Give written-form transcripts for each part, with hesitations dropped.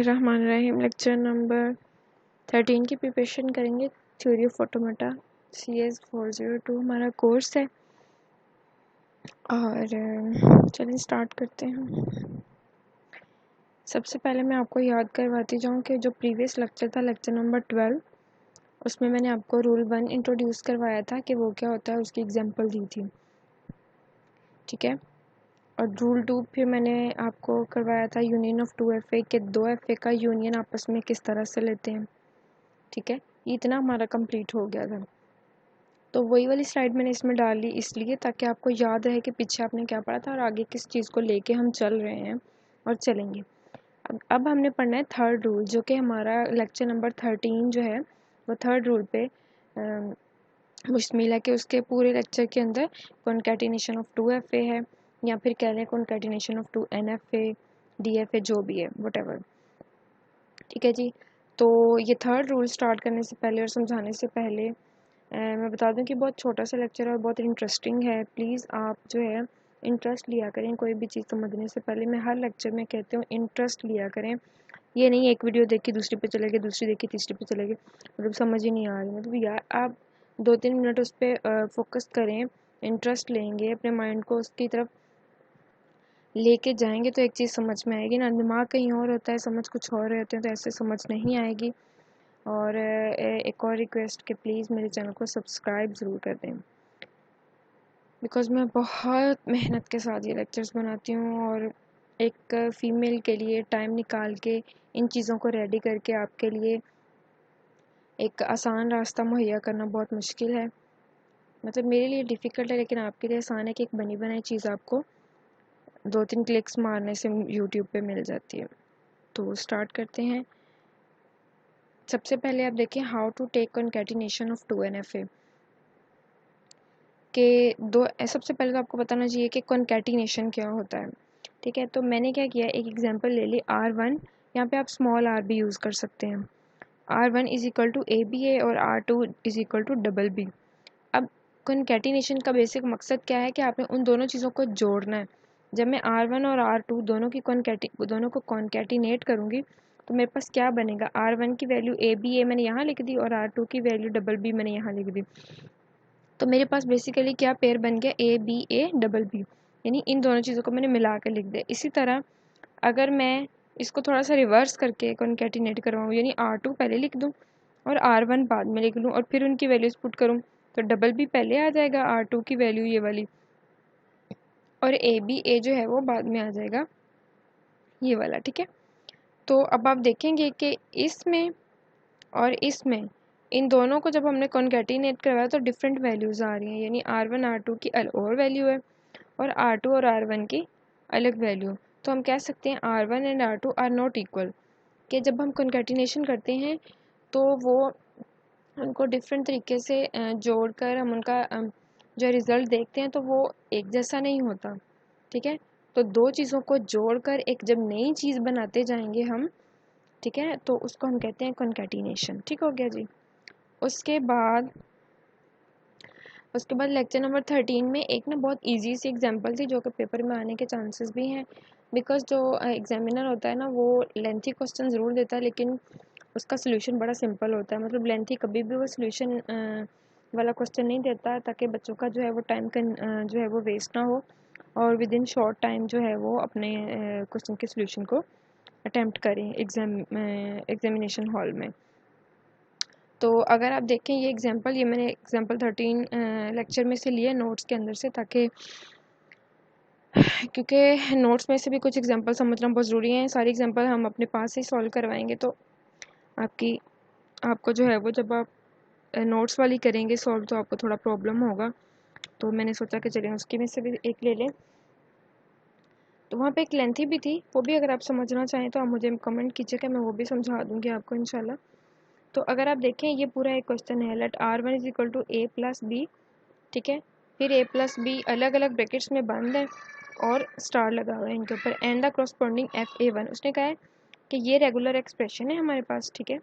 रहमान रहीम lecture number 13 की preparation करेंगे। Theory of automata CS 402 हमारा कोर्स है और चलिए स्टार्ट करते हैं। सबसे पहले मैं आपको याद करवाती जाऊँ कि जो प्रीवियस लेक्चर था लेक्चर नंबर 12, उसमें मैंने आपको रूल 1 इंट्रोड्यूस करवाया था कि वो क्या होता है, उसकी एग्जांपल दी थी। ठीक है, और रूल 2 फिर मैंने आपको करवाया था यूनियन ऑफ 2 FA के 2 FA का यूनियन आपस में किस तरह से लेते हैं। ठीक है, इतना हमारा कंप्लीट हो गया था। तो वही वाली स्लाइड मैंने इसमें डाल ली इसलिए ताकि आपको याद रहे कि पीछे आपने क्या पढ़ा था और आगे किस चीज़ को लेके हम चल रहे हैं और चलेंगे। अब हमने पढ़ना है थर्ड रूल, जो कि हमारा लेक्चर नंबर 13 जो है वो थर्ड रूल पे मुश्तमिल है कि उसके पूरे लेक्चर के अंदर कॉन्कैटिनेशन ऑफ 2 FA है या फिर कह लें कॉन्कैटिनेशन ऑफ 2 NFA DFA जो भी है व्हाटएवर। ठीक है जी, तो ये थर्ड रूल स्टार्ट करने से पहले और समझाने से पहले मैं बता दूं कि बहुत छोटा सा लेक्चर है और बहुत इंटरेस्टिंग है। प्लीज़ आप जो है इंटरेस्ट लिया करें कोई भी चीज़ समझने से पहले। मैं हर लेक्चर में कहती हूँ इंटरेस्ट लिया करें। ये नहीं एक वीडियो देखी दूसरी पे चले गए, दूसरी देखी तीसरी पे चले गए, मतलब समझ ही नहीं आ रही। मतलब यार आप 2-3 मिनट उस पर फोकस करें, इंटरेस्ट लेंगे, अपने माइंड को उसकी तरफ लेके जाएंगे तो एक चीज़ समझ में आएगी ना। दिमाग कहीं और होता है, समझ कुछ और रहते हैं, तो ऐसे समझ नहीं आएगी। और एक और रिक्वेस्ट कि प्लीज़ मेरे चैनल को सब्सक्राइब ज़रूर कर दें, बिकॉज़ मैं बहुत मेहनत के साथ ये लेक्चर्स बनाती हूँ और एक फ़ीमेल के लिए टाइम निकाल के इन चीज़ों को रेडी करके आपके लिए एक आसान रास्ता मुहैया करना बहुत मुश्किल है। मतलब मेरे लिए डिफ़िकल्ट है, लेकिन आपके लिए आसान है कि एक बनी बनाई चीज़ आपको 2-3 क्लिक्स मारने से यूट्यूब पे मिल जाती है। तो स्टार्ट करते हैं। सबसे पहले आप देखें how to take concatenation of 2 NFA के दो। सबसे पहले तो आपको बताना चाहिए कि कॉन्कैटिनेशन क्या होता है। ठीक है, तो मैंने क्या किया, एक एग्जांपल ले ली R1। यहाँ पे आप स्मॉल r भी यूज़ कर सकते हैं। R1 is equal to ABA और R2 is equal to BB। अब कॉन्कैटिनेशन का बेसिक मकसद क्या है कि आपने उन दोनों चीज़ों को जोड़ना है। जब मैं R1 और R2 दोनों को कॉन्कैटिनेट करूँगी तो मेरे पास क्या बनेगा, R1 की वैल्यू ABA मैंने यहाँ लिख दी और R2 की वैल्यू BB मैंने यहाँ लिख दी। तो मेरे पास बेसिकली क्या पेयर बन गया, ABA BB, यानी इन दोनों चीज़ों को मैंने मिला कर लिख दिया। इसी तरह अगर मैं इसको थोड़ा सा रिवर्स करके कॉन्कैटिनेट करवाऊँ, यानी R2 पहले लिख दूँ और R1 बाद में लिख लूँ और फिर उनकी वैल्यूज़ पुट करूँ, तो BB पहले आ जाएगा, R2 की वैल्यू ये वाली, और ABA जो है वो बाद में आ जाएगा ये वाला। ठीक है, तो अब आप देखेंगे कि इसमें और इसमें इन दोनों को जब हमने कॉन्कैटिनेट करवाया तो डिफरेंट वैल्यूज़ आ रही हैं, यानी R1 R2 की और वैल्यू है और R2 और R1 की अलग वैल्यू। तो हम कह सकते हैं R1 and R2 are not equal, कि जब हम कॉन्कैटिनेशन करते हैं तो वो उनको डिफरेंट तरीके से जोड़कर हम उनका जो रिज़ल्ट देखते हैं तो वो एक जैसा नहीं होता। ठीक है, तो दो चीज़ों को जोड़कर एक जब नई चीज़ बनाते जाएंगे हम, ठीक है, तो उसको हम कहते हैं कॉन्कैटिनेशन। ठीक हो गया जी। उसके बाद लेक्चर नंबर 13 में एक ना बहुत इजी सी एग्जांपल थी जो कि पेपर में आने के चांसेस भी हैं, बिकॉज जो एग्जामिनर होता है ना वो लेंथी क्वेश्चन ज़रूर देता है लेकिन उसका सोल्यूशन बड़ा सिंपल होता है। मतलब लेंथी कभी भी वो सोल्यूशन वाला क्वेश्चन नहीं देता ताकि बच्चों का जो है वो टाइम जो है वो वेस्ट ना हो और विद इन शॉर्ट टाइम जो है वो अपने क्वेश्चन के सोल्यूशन को अटैम्प्ट करें एग्जामिनेशन हॉल में। तो अगर आप देखें ये एग्जांपल, ये मैंने एग्जांपल 13 लेक्चर में से लिए नोट्स के अंदर से, ताकि क्योंकि नोट्स में से भी कुछ एग्जांपल समझना बहुत ज़रूरी है। सारी एग्जांपल हम अपने पास से सॉल्व करवाएंगे तो आपको जो है वो जब आप नोट्स वाली करेंगे सॉल्व तो आपको थोड़ा प्रॉब्लम होगा। तो मैंने सोचा कि चलिए उसकी में से भी एक ले लें। तो वहाँ पे एक लेंथी भी थी, वो भी अगर आप समझना चाहें तो आप मुझे कमेंट कीजिएगा, मैं वो भी समझा दूँगी आपको इंशाल्लाह। तो अगर आप देखें ये पूरा एक क्वेश्चन है, let R1 is equal to A plus B. ठीक है, फिर A प्लस बी अलग अलग ब्रैकेट्स में बंद है और स्टार लगा हुआ है इनके ऊपर, एंड द कॉरस्पॉन्डिंग FA1। उसने कहा है कि ये रेगुलर एक्सप्रेशन है हमारे पास। ठीक है,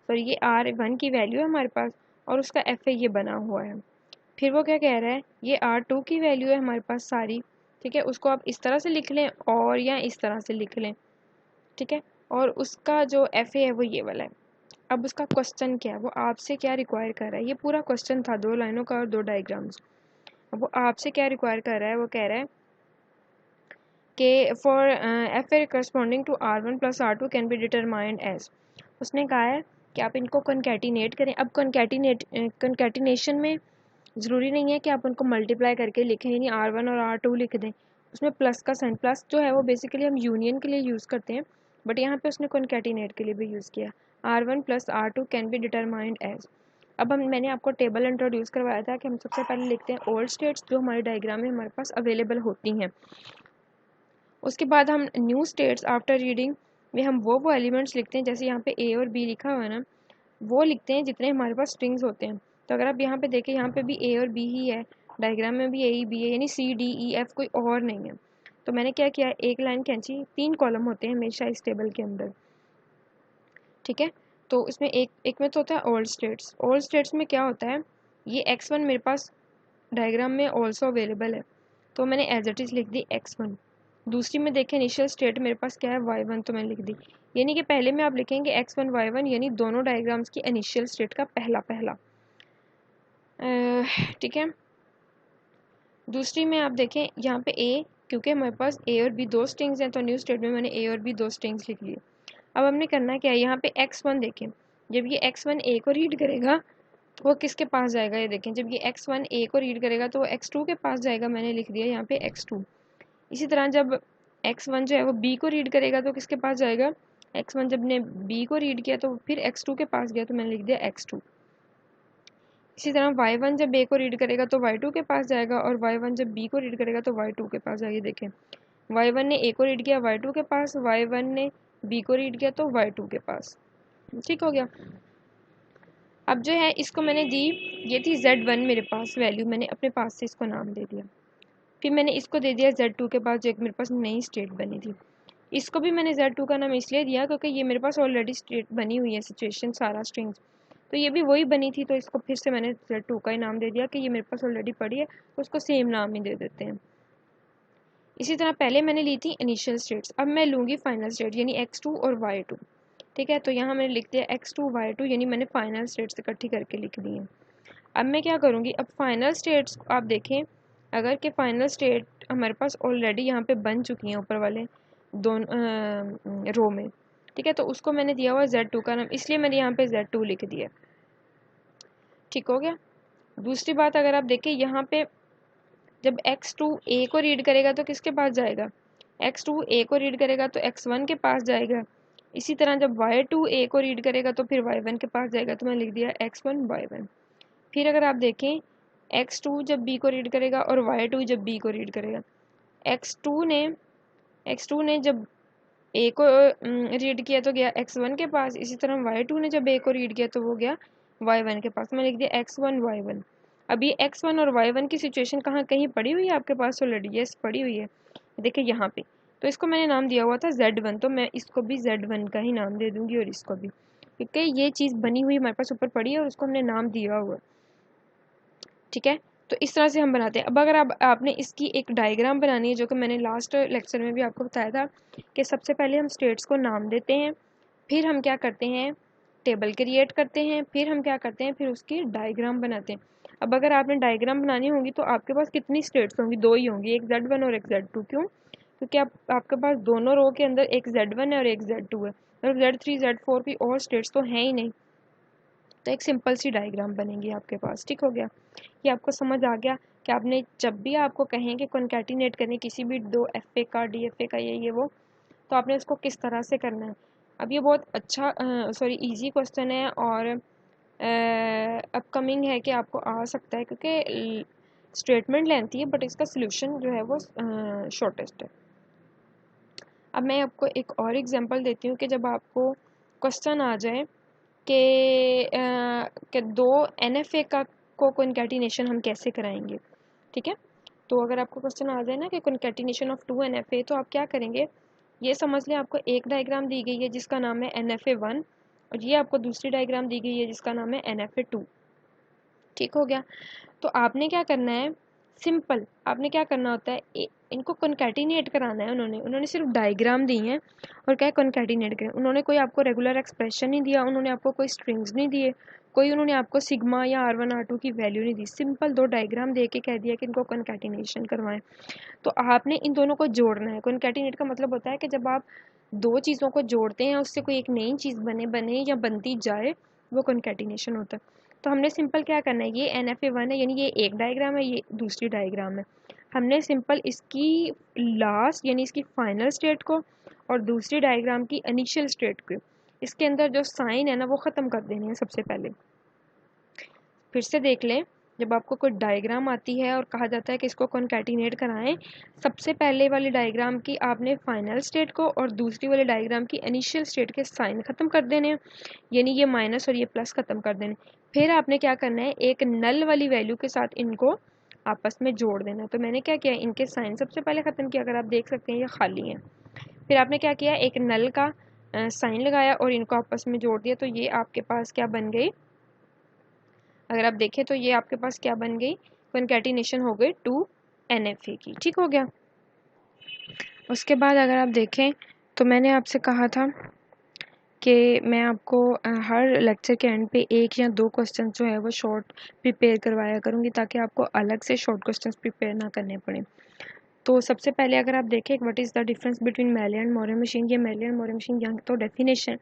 तो ये R1 की वैल्यू है हमारे पास और उसका FA ये बना हुआ है। फिर वो क्या कह रहा है, ये R2 की वैल्यू है हमारे पास सारी। ठीक है, उसको आप इस तरह से लिख लें और या इस तरह से लिख लें। ठीक है, और उसका जो एफ ए है वो ये वाला है। अब उसका क्वेश्चन क्या है, वो आपसे क्या रिक्वायर कर रहा है, ये पूरा क्वेश्चन था 2 लाइनों का और 2 डायग्राम्स। अब वो आपसे क्या रिक्वायर कर रहा है, वो कह रहा है कि for F A corresponding to R1 plus R2 can be determined as. उसने कहा है कि आप इनको कॉन्कैटिनेट करें। अब कॉन्कैटिनेशन में ज़रूरी नहीं है कि आप उनको मल्टीप्लाई करके लिखें, यानी R1 और R2 लिख दें। उसमें प्लस का साइन, प्लस जो है वो बेसिकली हम यूनियन के लिए यूज़ करते हैं, बट यहाँ पे उसने कॉन्कैटिनेट के लिए भी यूज़ किया। R1 plus R2 can be determined as. अब मैंने आपको टेबल इंट्रोड्यूस करवाया था कि हम सबसे पहले लिखते हैं ओल्ड स्टेट्स जो हमारे डायग्राम में हमारे पास अवेलेबल होती हैं। उसके बाद हम न्यू स्टेट्स आफ्टर रीडिंग में हम वो एलिमेंट्स लिखते हैं, जैसे यहाँ पे ए और बी लिखा हुआ है ना, वो लिखते हैं जितने हमारे पास स्ट्रिंग्स होते हैं। तो अगर आप यहाँ पे देखें, यहाँ पे भी ए और बी ही है, डायग्राम में भी ए ही बी है, यानी सी डी ई एफ कोई और नहीं है। तो मैंने क्या किया, एक लाइन खींची, 3 कॉलम होते हैं हमेशा इस टेबल के अंदर, ठीक है। तो इसमें एक में तो होता है ओल्ड स्टेट्स। ओल्ड स्टेट्स में क्या होता है, ये x1 मेरे पास डायग्राम में ऑल्सो अवेलेबल है, तो मैंने एज इट इज़ लिख दी x1। दूसरी में देखें इनिशियल स्टेट मेरे पास क्या है y1, तो मैंने लिख दी, यानी कि पहले में आप लिखेंगे x1 y1, यानी दोनों डायग्राम्स की इनिशियल स्टेट का पहला पहला, ठीक है। दूसरी में आप देखें यहाँ पे a, क्योंकि हमारे पास a और b 2 स्ट्रिंग्स हैं, तो न्यू स्टेट में मैंने a और b 2 स्ट्रिंग्स लिख लिए। अब हमने करना क्या है, यहाँ पे x1 देखें, जब ये x1 a को रीड करेगा तो वो किसके पास जाएगा, ये देखें, जब ये x1 a को रीड करेगा तो वो x2 के पास जाएगा, मैंने लिख दिया यहाँ पे x2। इसी तरह जब x1 जो है वो b को रीड करेगा तो किसके पास जाएगा, x1 जब ने b को रीड किया तो फिर x2 के पास गया, तो मैंने लिख दिया x2। इसी तरह y1 जब a को रीड करेगा तो y2 के पास जाएगा, और y1 जब b को रीड करेगा तो y2 के पास जाएगा। देखें, y1 ने a को रीड किया y2 के पास, y1 ने b को रीड किया तो y2 के पास, ठीक हो गया। अब जो है इसको मैंने दी, ये थी z1 मेरे पास वैल्यू, मैंने अपने पास से इसको नाम दे दिया। फिर मैंने इसको दे दिया z2 के पास, जो एक मेरे पास नई स्टेट बनी थी। इसको भी मैंने z2 का नाम इसलिए दिया क्योंकि ये मेरे पास ऑलरेडी स्टेट बनी हुई है, सिचुएशन सारा स्ट्रिंग्स, तो ये भी वही बनी थी, तो इसको फिर से मैंने z2 का ही नाम दे दिया कि ये मेरे पास ऑलरेडी पड़ी है, तो उसको सेम नाम ही दे देते हैं। इसी तरह पहले मैंने ली थी इनिशियल स्टेट्स, अब मैं लूँगी फाइनल स्टेट, यानी x2 और y2, ठीक है। तो यहाँ मैंने लिख दिया x2 y2, यानी मैंने फाइनल स्टेट्स इकट्ठी करके लिख दी हैं। अब मैं क्या करूँगी, अब फाइनल स्टेट्स आप देखें, अगर कि फाइनल स्टेट हमारे पास ऑलरेडी यहाँ पे बन चुकी हैं ऊपर वाले दोनों रो में, ठीक है, तो उसको मैंने दिया हुआ z2 का नाम, इसलिए मैंने यहाँ पे z2 लिख दिया, ठीक हो गया। दूसरी बात, अगर आप देखें यहाँ पे जब x2 a को रीड करेगा तो किसके पास जाएगा, x2 a को रीड करेगा तो x1 के पास जाएगा। इसी तरह जब y2 a को रीड करेगा तो फिर y1 के पास जाएगा, तो मैं लिख दिया x1 y1। फिर अगर आप देखें x2 जब b को रीड करेगा और y2 जब b को रीड करेगा, x2 ने जब a को रीड किया तो गया x1 के पास, इसी तरह y2 ने जब a को रीड किया तो वो गया y1 के पास, मैं लिख दिया x1 y1। अब ये x1 और y1 की सिचुएशन कहाँ कहीं पड़ी हुई है आपके पास ऑलरेडी, यस पड़ी हुई है, देखिए यहाँ पे। तो इसको मैंने नाम दिया हुआ था z1, तो मैं इसको भी z1 का ही नाम दे दूंगी, और इसको भी, क्योंकि ये चीज़ बनी हुई हमारे पास ऊपर पड़ी है और उसको हमने नाम दिया हुआ, ठीक है। तो इस तरह से हम बनाते हैं। अब अगर आपने इसकी एक डायग्राम बनानी है, जो कि मैंने लास्ट लेक्चर में भी आपको बताया था कि सबसे पहले हम स्टेट्स को नाम देते हैं, फिर हम क्या करते हैं, टेबल क्रिएट करते हैं, फिर हम क्या करते हैं, फिर उसकी डायग्राम बनाते हैं। अब अगर आपने डायग्राम बनानी होगी तो आपके पास कितनी स्टेट्स होंगी, 2 ही होंगी, एक z1 और एक z2। क्यों, क्योंकि आपके पास दोनों रो के अंदर एक z1 है और एक z2 है, और z3 z4 की और स्टेट्स तो हैं ही नहीं, तो एक सिंपल सी डायग्राम बनेगी आपके पास, ठीक हो गया। ये आपको समझ आ गया कि आपने जब भी आपको कहें कि कॉन्कैटिनेट करने किसी भी 2 FA का DFA का ये वो, तो आपने उसको किस तरह से करना है। अब ये बहुत अच्छा सॉरी इजी क्वेश्चन है, और अपकमिंग है कि आपको आ सकता है, क्योंकि स्टेटमेंट लेंथी है बट इसका सोल्यूशन जो है वो शॉर्टेस्ट है। अब मैं आपको एक और एग्जांपल देती हूँ कि जब आपको क्वेश्चन आ जाए कि 2 NFA का को कॉन्कैटिनेशन हम कैसे कराएंगे, ठीक है। तो अगर आपको क्वेश्चन आ जाए ना कि कॉन्कैटिनेशन ऑफ 2 NFA, तो आप क्या करेंगे, ये समझ लें आपको एक डायग्राम दी गई है जिसका नाम है NFA1, और ये आपको दूसरी डायग्राम दी गई है जिसका नाम है NFA2, ठीक हो गया। तो आपने क्या करना है, सिंपल आपने क्या करना होता है, इनको कॉन्कैटिनेट कराना है। उन्होंने सिर्फ डायग्राम दी हैं और क्या है कॉन्कैटिनेट करें। उन्होंने कोई आपको रेगुलर एक्सप्रेशन नहीं दिया, उन्होंने आपको कोई स्ट्रिंग्स नहीं दिए, कोई उन्होंने आपको सिग्मा या R1 R2 की वैल्यू नहीं दी, सिंपल 2 डायग्राम दे के कह दिया कि इनको कॉन्कैटिनेशन करवाएं। तो आपने इन दोनों को जोड़ना है। कॉन्कैटिनेट का मतलब होता है कि जब आप 2 चीज़ों को जोड़ते हैं उससे कोई एक नई चीज़ बने या बनती जाए, वो कॉन्कैटिनेशन होता है। तो हमने सिंपल क्या करना है, ये NFA1 है यानी ये एक डायग्राम है, ये दूसरी डायग्राम है। हमने सिंपल इसकी लास्ट यानी इसकी फाइनल स्टेट को और दूसरी डायग्राम की इनिशियल स्टेट को, इसके अंदर जो साइन है ना वो ख़त्म कर देने हैं सबसे पहले। फिर से देख लें, जब आपको कोई डायग्राम आती है और कहा जाता है कि इसको कॉन्कैटिनेट कराएं, सबसे पहले वाली डायग्राम की आपने फाइनल स्टेट को और दूसरी वाली डायग्राम की इनिशियल स्टेट के साइन ख़त्म कर देने हैं, यानी ये माइनस और ये प्लस ख़त्म कर देने। फिर आपने क्या करना है, एक नल वाली वैल्यू के साथ इनको आपस में जोड़ देना। तो मैंने क्या किया, इनके साइन सबसे पहले ख़त्म किया, अगर आप देख सकते हैं ये खाली हैं। फिर आपने क्या किया, एक नल का साइन लगाया और इनको आपस में जोड़ दिया। तो ये आपके पास क्या बन गई, अगर आप देखें तो ये आपके पास क्या बन गई, कॉन्कैटिनेशन हो गई 2 NFA की। ठीक हो गया। उसके बाद अगर आप देखें तो मैंने आपसे कहा था कि मैं आपको हर लेक्चर के एंड पे 1 या 2 क्वेश्चन जो है वो शॉर्ट प्रिपेयर करवाया करूँगी, ताकि आपको अलग से शॉर्ट क्वेश्चन प्रिपेयर ना करने पड़े। तो सबसे पहले अगर आप देखें, what is the difference between मेली एंड मोरे मशीन, ये मेली एंड मोरे मशीन, यहाँ तो डेफिनेशन,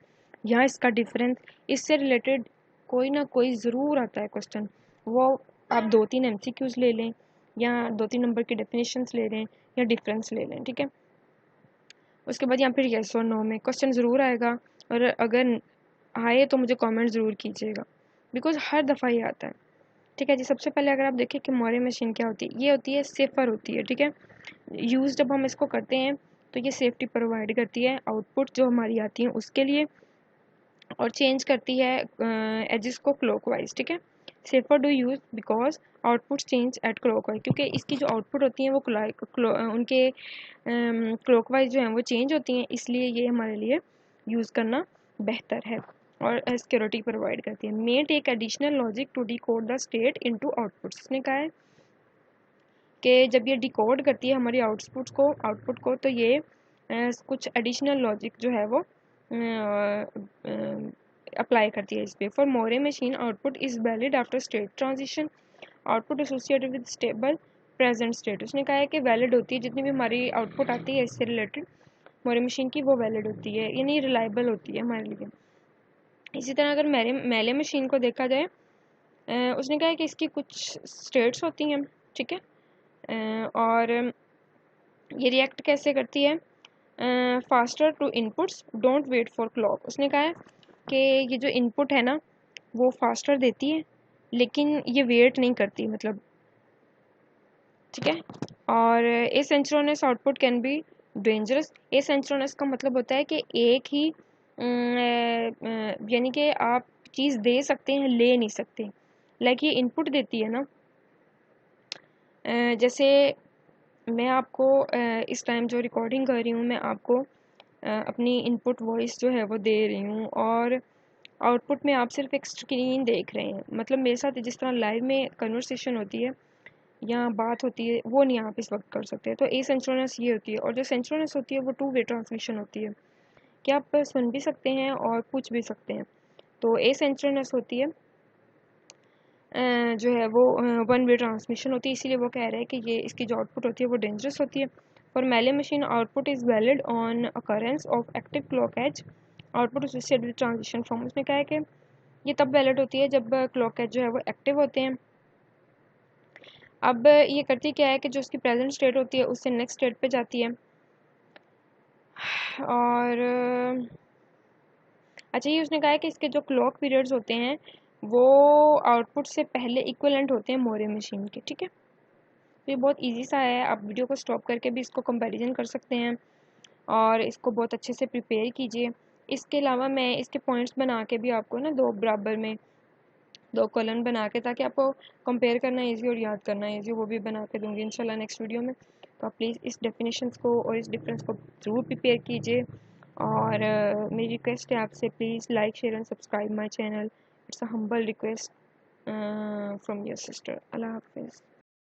यहाँ इसका डिफरेंस, इससे रिलेटेड कोई ना कोई ज़रूर आता है क्वेश्चन। वो आप 2-3 MCQs ले लें या 2-3 नंबर की डेफिनेशंस ले लें या डिफरेंस ले लें, ठीक है। उसके बाद यहाँ फिर येस और नो में क्वेश्चन ज़रूर आएगा, और अगर आए तो मुझे कमेंट ज़रूर कीजिएगा, बिकॉज हर दफ़ा ये आता है। ठीक है जी। सबसे पहले अगर आप देखें कि मोरे मशीन क्या होती है, ये होती है सेफ़र होती है, ठीक है। यूज़ जब हम इसको करते हैं तो ये सेफ्टी प्रोवाइड करती है आउटपुट जो हमारी आती है उसके लिए, और चेंज करती है एजिस को क्लॉकवाइज, ठीक है। Safer do use because output change at clockwise, क्योंकि इसकी जो आउटपुट होती हैं वो उनके क्लॉकवाइज जो हैं वो चेंज होती हैं, इसलिए ये हमारे लिए यूज़ करना बेहतर है और सिक्योरिटी प्रोवाइड करती है। May take additional logic to decode the state into outputs. इसने कहा है कि जब ये डिकोड करती है हमारी आउटपुट को तो ये कुछ एडिशनल लॉजिक जो है वो अप्लाई करती है इस पर। For Moore machine output is valid after state transition, output associated with stable present state. उसने कहा है कि वैलिड होती है, जितनी भी हमारी आउटपुट आती है इससे रिलेटेड मोरे मशीन की, वो वैलिड होती है, यानी रिलायबल होती है हमारे लिए। इसी तरह अगर मेले मशीन को देखा जाए, उसने कहा है कि इसकी कुछ स्टेट्स होती हैं, ठीक है, और ये रिएक्ट कैसे करती है, faster to inputs, don't wait for clock. उसने कहा है कि ये जो इनपुट है ना वो फास्टर देती है लेकिन ये वेट नहीं करती, मतलब, ठीक है। और asynchronous output can be dangerous. Asynchronous का मतलब होता है कि एक ही यानी कि आप चीज़ दे सकते हैं ले नहीं सकते। लाइक ये इनपुट देती है ना, जैसे मैं आपको इस टाइम जो रिकॉर्डिंग कर रही हूँ मैं आपको अपनी इनपुट वॉइस जो है वो दे रही हूँ, और आउटपुट में आप सिर्फ एक स्क्रीन देख रहे हैं। मतलब मेरे साथ जिस तरह लाइव में कन्वर्सेशन होती है या बात होती है वो नहीं आप इस वक्त कर सकते। तो एसिंक्रोनस ये होती है, और जो सिंक्रोनस होती है वो 2 वे ट्रांसमिशन होती है कि आप सुन भी सकते हैं और पूछ भी सकते हैं। तो एसिंक्रोनस होती है जो है वो 1 वे ट्रांसमिशन होती है, इसीलिए वो कह रहे हैं कि ये इसकी जो आउटपुट होती है वो डेंजरस होती है। फॉर मेले machine output is valid on occurrence of active clock edge, output associated with transition from. उसने कहा है कि ये तब वैलिड होती है जब क्लॉक एज जो है वो एक्टिव होते हैं। अब ये करती क्या है कि जो उसकी प्रेजेंट स्टेट होती है उससे नेक्स्ट स्टेट पे जाती है, और अच्छा ये उसने कहा है कि इसके जो क्लॉक पीरियड्स होते हैं वो आउटपुट से पहले इक्विवेलेंट होते हैं मोरे मशीन के, ठीक है। तो ये बहुत इजी सा है, आप वीडियो को स्टॉप करके भी इसको कंपैरिजन कर सकते हैं और इसको बहुत अच्छे से प्रिपेयर कीजिए। इसके अलावा मैं इसके पॉइंट्स बना के भी आपको ना 2 बराबर में 2 कॉलम बना के, ताकि आपको कंपेयर करना इजी और याद करना इजी, वो भी बना के दूँगी इंशाल्लाह नेक्स्ट वीडियो में। तो आप प्लीज़ इस डेफिनेशंस को और इस डिफरेंस को ज़रूर प्रिपेयर कीजिए, और मेरी रिक्वेस्ट है आपसे, please like share and subscribe my channel. It's a humble request from your sister. अल्लाह हाफिज़।